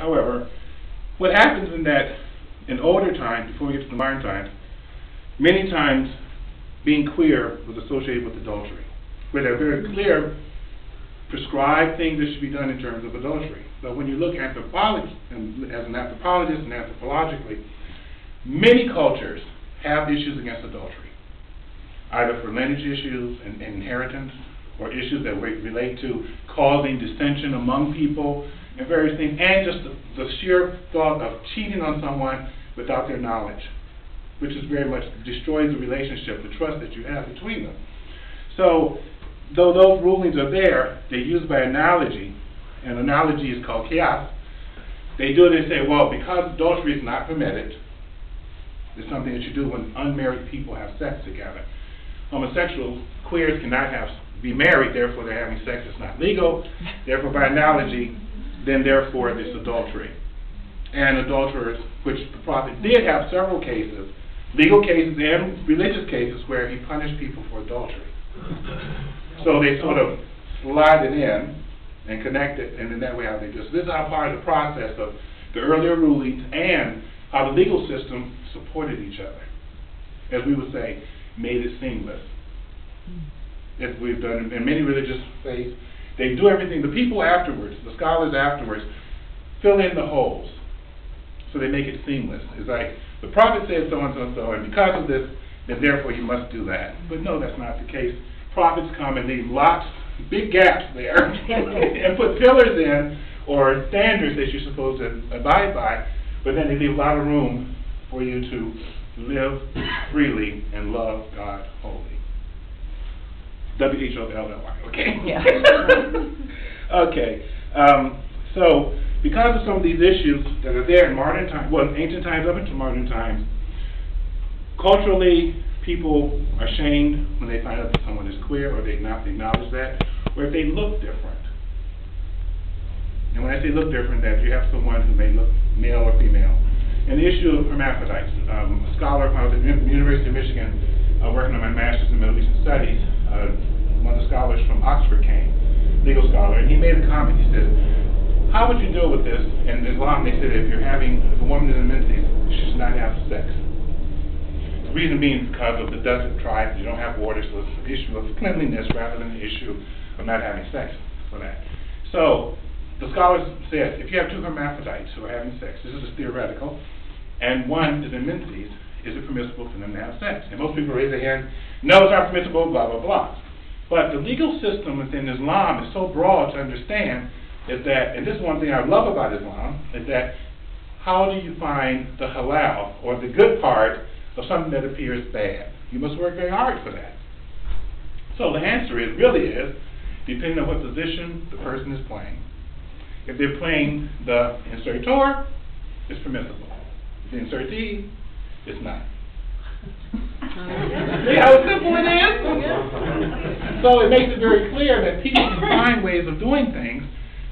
However, what happens in that, in older times, before we get to the modern times, many times being queer was associated with adultery, where there are very clear prescribed things that should be done in terms of adultery. But when you look anthropology, as an anthropologist and anthropologically, many cultures have issues against adultery, either for lineage issues and inheritance, or issues that relate to causing dissension among people and various things, and just the sheer thought of cheating on someone without their knowledge, which is very much destroys the relationship, the trust that you have between them. So, though those rulings are there, they're used by analogy, and analogy is called chaos. They do it, they say, well, because adultery is not permitted, it's something that you do when unmarried people have sex together. Homosexual queers cannot be married, therefore they're having sex, it's not legal. Therefore, by analogy, then therefore it's adultery. And adulterers, which the prophet did have several cases, legal cases and religious cases, where he punished people for adultery. So they sort of slide it in and connect it, and in that way how they do. So this is how part of the process of the earlier rulings and how the legal system supported each other. As we would say, made it seamless. As we've done in many religious faiths, they do everything. The people afterwards, the scholars afterwards, fill in the holes. So they make it seamless. It's like, the prophet said so and so and so, and because of this, then therefore you must do that. But no, that's not the case. Prophets come and leave lots, big gaps there, and put pillars in, or standards that you're supposed to abide by, but then they leave a lot of room for you to live freely and love God wholly. W-H-O-L-L-Y, okay? Yeah. Okay. So, because of some of these issues that are there in modern times, well, ancient times up into modern times, culturally, people are shamed when they find out that someone is queer, or they not acknowledge that, or if they look different. And when I say look different, that you have someone who may look male or female. And the issue of hermaphrodites, a scholar when I was at the University of Michigan working on my master's in Middle Eastern Studies, one of the scholars from Oxford came, legal scholar, and he made a comment. He said, how would you deal with this? In Islam, they said if a woman is in menses, she should not have sex. The reason being because of the desert tribes, you don't have water, so it's an issue of cleanliness rather than the issue of not having sex for that. So the scholars said, if you have two hermaphrodites who are having sex, this is theoretical, and one is in menses, is it permissible for them to have sex? And most people raise their hand, no, it's not permissible, blah, blah, blah. But the legal system within Islam is so broad to understand is that, and this is one thing I love about Islam, is that how do you find the halal, or the good part, of something that appears bad? You must work very hard for that. So the answer really is, depending on what position the person is playing. If they're playing the insertor, it's permissible. If the insertee, it's not. See how simple it is? So it makes it very clear that people can find ways of doing things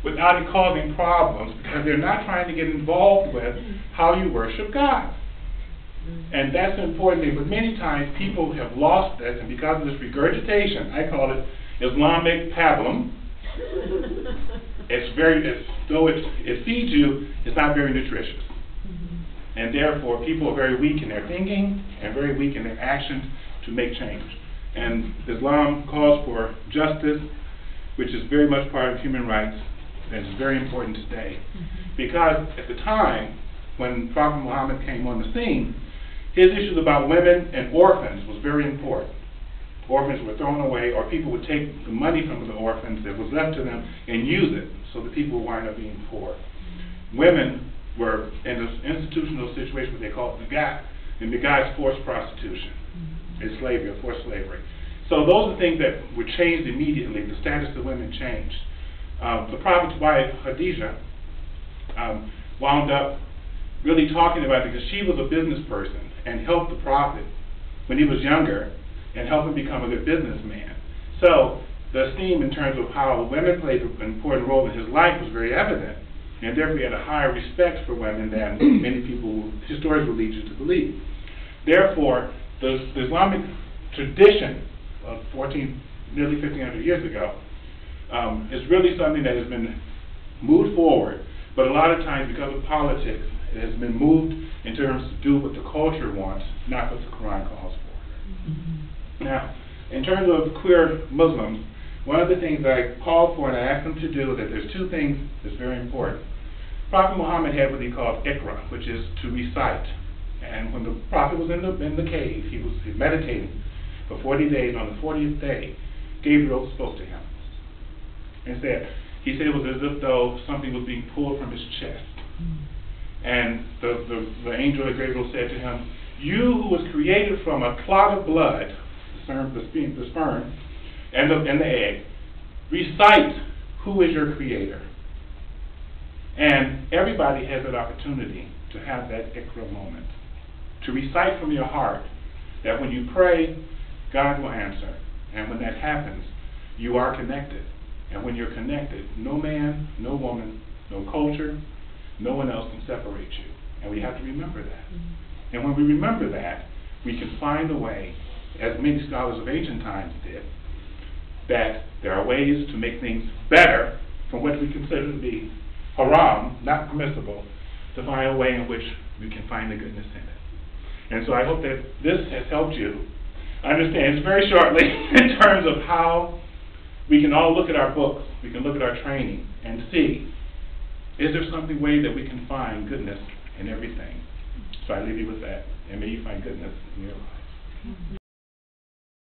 without it causing problems, because they're not trying to get involved with how you worship God. And that's an important thing, but many times people have lost this, and because of this regurgitation, I call it Islamic pablum. Though it feeds you, it's not very nutritious. And therefore, people are very weak in their thinking and very weak in their actions to make change. And Islam calls for justice, which is very much part of human rights, and it's very important today. Because at the time, when Prophet Muhammad came on the scene, his issues about women and orphans was very important. Orphans were thrown away, or people would take the money from the orphans that was left to them and use it, so that people would wind up being poor. Women were in this institutional situation, what they call begat, and begat's forced prostitution, and slavery, or forced slavery. So those are things that were changed immediately. The status of women changed. The Prophet's wife, Khadijah, wound up really talking about it because she was a business person and helped the Prophet when he was younger and helped him become a good businessman. So the esteem in terms of how women played an important role in his life was very evident, and therefore he had a higher respect for women than many people, historians will lead you to believe. Therefore, the Islamic tradition of nearly 1,500 years ago is really something that has been moved forward But a lot of times, because of politics, it has been moved in terms to do what the culture wants, not what the Quran calls for. Now, in terms of queer Muslims, one of the things that I called for and I asked them to do, that there's two things that's very important. Prophet Muhammad had what he called Iqra, which is to recite. And when the Prophet was in the cave, he was meditating for 40 days. On the 40th day, Gabriel spoke to him and he said it was as if though something was being pulled from his chest. And the angel Gabriel said to him, "You who was created from a clot of blood, the sperm and the egg, recite who is your creator." And everybody has that opportunity to have that Iqra moment, to recite from your heart that when you pray, God will answer. And when that happens, you are connected. And when you're connected, no man, no woman, no culture, no one else can separate you. And we have to remember that. And when we remember that, we can find a way, as many scholars of ancient times did, that there are ways to make things better from what we consider to be haram, not permissible, to find a way in which we can find the goodness in it. And so I hope that this has helped you understand very shortly in terms of how we can all look at our books, we can look at our training and see, is there something way that we can find goodness in everything? So I leave you with that, and may you find goodness in your life.